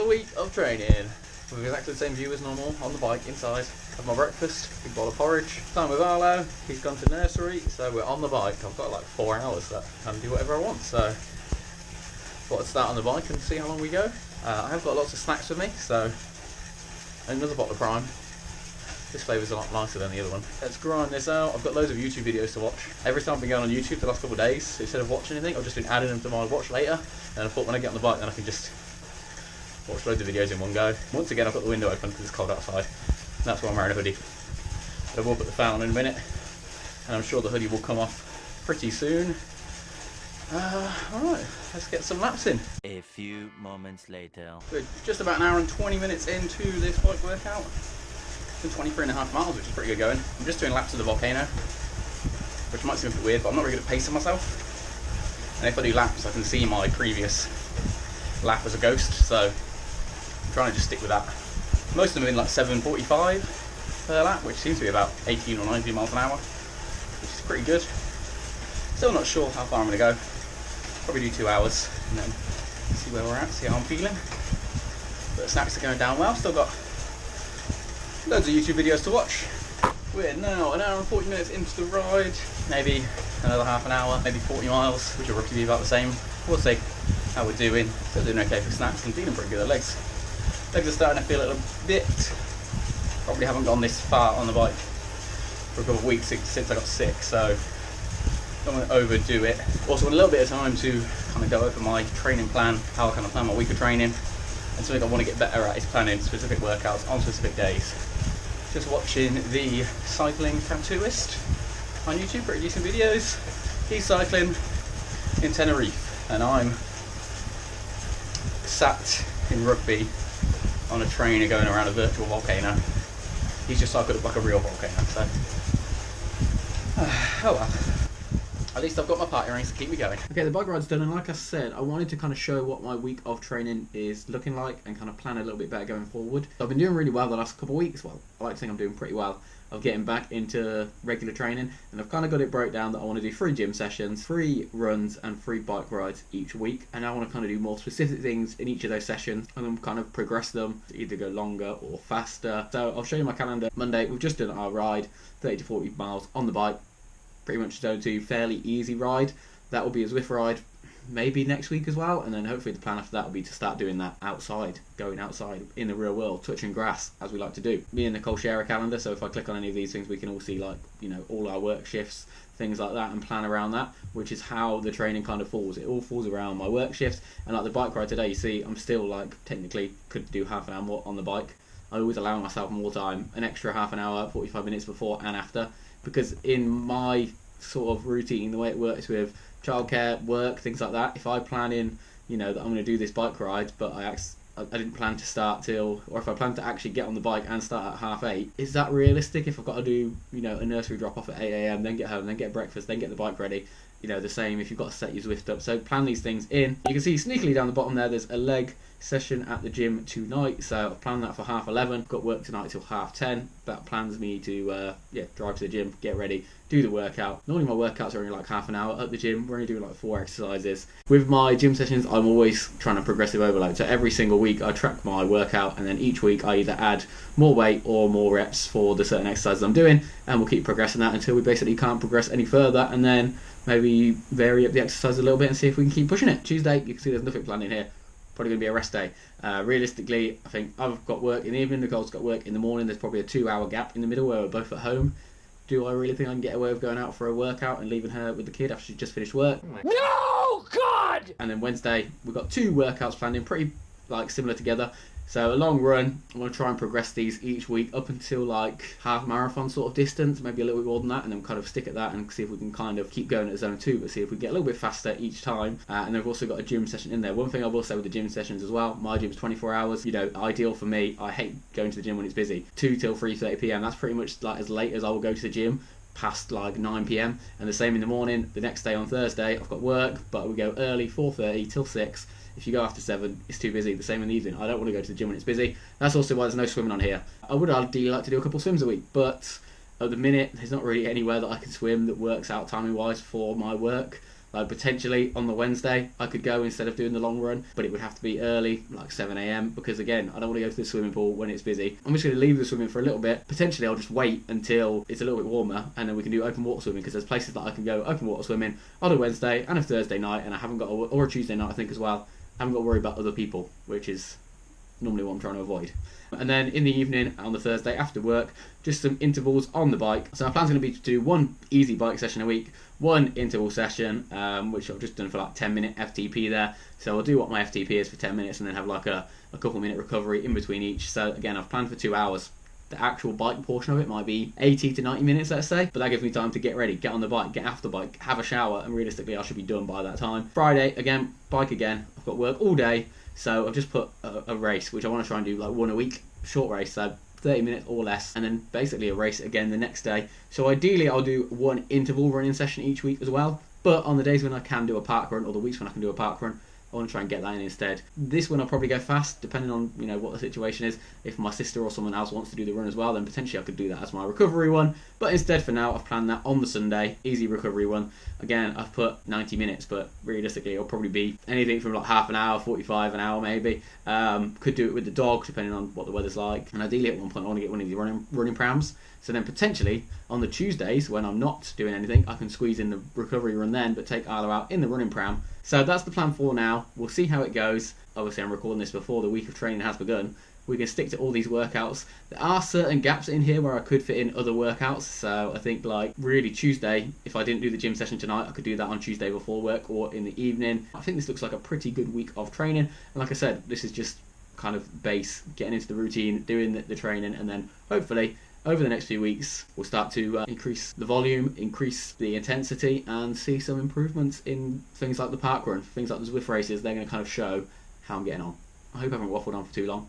week of training. With exactly the same view as normal, on the bike, inside. Have my breakfast, big bowl of porridge. Time with Arlo, he's gone to nursery, so we're on the bike. I've got like 4 hours that I can do whatever I want, so thought I'd start on the bike and see how long we go. I have got lots of snacks with me, so another bottle of Prime. This flavour's a lot nicer than the other one. Let's grind this out. I've got loads of YouTube videos to watch. Every time I've been going on YouTube the last couple of days, instead of watching anything, I've just been adding them to my watch later. And I thought when I get on the bike, then I can just watch loads of videos in one go. Once again, I've got the window open because it's cold outside. That's why I'm wearing a hoodie. But I will put the fan on in a minute, and I'm sure the hoodie will come off pretty soon. Alright, let's get some laps in. A few moments later. We're just about an hour and 20 minutes into this bike workout. It's been 23.5 miles, which is pretty good going. I'm just doing laps of the volcano, which might seem a bit weird, but I'm not really good at pacing myself. And if I do laps, I can see my previous lap as a ghost, so I'm trying to just stick with that. Most of them have been like 7:45 per lap, which seems to be about 18 or 19 miles an hour, which is pretty good. Still not sure how far I'm going to go. Probably do 2 hours and then see where we're at, see how I'm feeling. But the snacks are going down well. Still got loads of YouTube videos to watch. We're now an hour and 40 minutes into the ride. Maybe another half an hour, maybe 40 miles, which will roughly be about the same. We'll see how we're doing. Still doing okay for snacks and feeling pretty good. Legs are starting to feel a little bit. Probably haven't gone this far on the bike for a couple of weeks since I got sick, so don't want to overdo it. Also, a little bit of time to kind of go over my training plan, how I kind of plan my week of training, and something I want to get better at is planning specific workouts on specific days. Just watching the cycling tattooist on YouTube, pretty decent videos. He's cycling in Tenerife, and I'm sat in Rugby on a trainer going around a virtual volcano. He's just cycled up like a real volcano, so oh well. At least I've got my party rings to keep me going. Okay, the bike ride's done, and like I said, I wanted to kind of show what my week of training is looking like and kind of plan a little bit better going forward. So I've been doing really well the last couple of weeks. Well, I like to think I'm doing pretty well of getting back into regular training, and I've kind of got it broke down that I want to do 3 gym sessions, 3 runs and 3 bike rides each week, and I want to kind of do more specific things in each of those sessions and then kind of progress them to either go longer or faster. So I'll show you my calendar. Monday, we've just done our ride, 30 to 40 miles on the bike. Pretty much go to fairly easy ride. That will be a Zwift ride maybe next week as well, and then hopefully the plan after that will be to start doing that outside, going outside in the real world, touching grass as we like to do. Me and Nicole share a calendar, so if I click on any of these things we can all see, like, you know, all our work shifts, things like that, and plan around that, which is how the training kind of falls. It all falls around my work shifts. And like the bike ride today, you see I'm still like technically could do half an hour more on the bike. I always allow myself more time, an extra half an hour, 45 minutes before and after, because in my sort of routine, the way it works with childcare, work, things like that, if I plan in, you know, that I'm going to do this bike ride, but I didn't plan to start till, or if I plan to actually get on the bike and start at 8:30, is that realistic if I've got to do, you know, a nursery drop off at 8 AM, then get home, then get breakfast, then get the bike ready? You know, the same if you've got to set your Zwift up. So plan these things in. You can see sneakily down the bottom there, there's a leg session at the gym tonight, so I've planned that for 11:30. Got work tonight till 10:30. That plans me to drive to the gym, get ready, do the workout. Normally my workouts are only like half an hour at the gym. We're only doing like 4 exercises. With my gym sessions, I'm always trying to progressive overload. So every single week I track my workout, and then each week I either add more weight or more reps for the certain exercises I'm doing, and we'll keep progressing that until we basically can't progress any further, and then maybe vary up the exercise a little bit and see if we can keep pushing it. Tuesday, you can see there's nothing planned in here. Probably going to be a rest day. Realistically, I think I've got work in the evening, Nicole's got work in the morning. There's probably a 2-hour gap in the middle where we're both at home. Do I really think I can get away with going out for a workout and leaving her with the kid after she's just finished work? No, God! And then Wednesday, we've got 2 workouts planned in, pretty like similar together. So a long run, I want to try and progress these each week up until like half marathon sort of distance, maybe a little bit more than that, and then kind of stick at that and see if we can kind of keep going at zone 2, but see if we get a little bit faster each time. And then we've also got a gym session in there. One thing I will say with the gym sessions as well, my gym's 24 hours, you know, ideal for me. I hate going to the gym when it's busy. 2 till 3:30 PM, that's pretty much like as late as I will go to the gym, past like 9 PM. And the same in the morning. The next day on Thursday, I've got work, but we go early, 4:30 till 6. If you go after 7, it's too busy. The same in the evening. I don't want to go to the gym when it's busy. That's also why there's no swimming on here. I would ideally like to do a couple swims a week, but at the minute, there's not really anywhere that I can swim that works out timing-wise for my work. Like potentially on the Wednesday I could go instead of doing the long run, but it would have to be early, like 7 a.m, because again, I don't want to go to the swimming pool when it's busy. I'm just going to leave the swimming for a little bit. Potentially I'll just wait until it's a little bit warmer and then we can do open water swimming, because there's places that I can go open water swimming on a Wednesday and a Thursday night, and I haven't got or a Tuesday night I think as well. I haven't got to worry about other people, which is normally what I'm trying to avoid. And then in the evening on the Thursday after work, just some intervals on the bike. So my plan's going to be to do one easy bike session a week, one interval session, which I've just done for like 10-minute FTP there. So I'll do what my FTP is for 10 minutes and then have like a couple minute recovery in between each. So again, I've planned for 2 hours. The actual bike portion of it might be 80 to 90 minutes, let's say, but that gives me time to get ready, get on the bike, get off the bike, have a shower, and realistically I should be done by that time. Friday, again, bike again. I've got work all day, so I've just put a race, which I want to try and do like one a week, short race, so 30 minutes or less, and then basically a race again the next day. So ideally I'll do one interval running session each week as well, but on the days when I can do a park run, or the weeks when I can do a park run, I want to try and get that in instead. This one I'll probably go fast, depending on what the situation is. If my sister or someone else wants to do the run as well, then potentially I could do that as my recovery one. But instead, for now, I've planned that on the Sunday, easy recovery one. Again, I've put 90 minutes, but realistically, it'll probably be anything from like half an hour, 45, an hour maybe. Could do it with the dog, depending on what the weather's like. And ideally, at one point, I want to get one of the running prams. So then potentially, on the Tuesdays, when I'm not doing anything, I can squeeze in the recovery run then, but take Isla out in the running pram. So that's the plan for now. We'll see how it goes. Obviously, I'm recording this before the week of training has begun. We can stick to all these workouts. There are certain gaps in here where I could fit in other workouts. So I think like really Tuesday, if I didn't do the gym session tonight, I could do that on Tuesday before work or in the evening. I think this looks like a pretty good week of training. And like I said, this is just kind of base, getting into the routine, doing the training, and then hopefully over the next few weeks we'll start to increase the volume, increase the intensity, and see some improvements in things like the park run, things like the Zwift races. They're going to kind of show how I'm getting on. I hope I haven't waffled on for too long.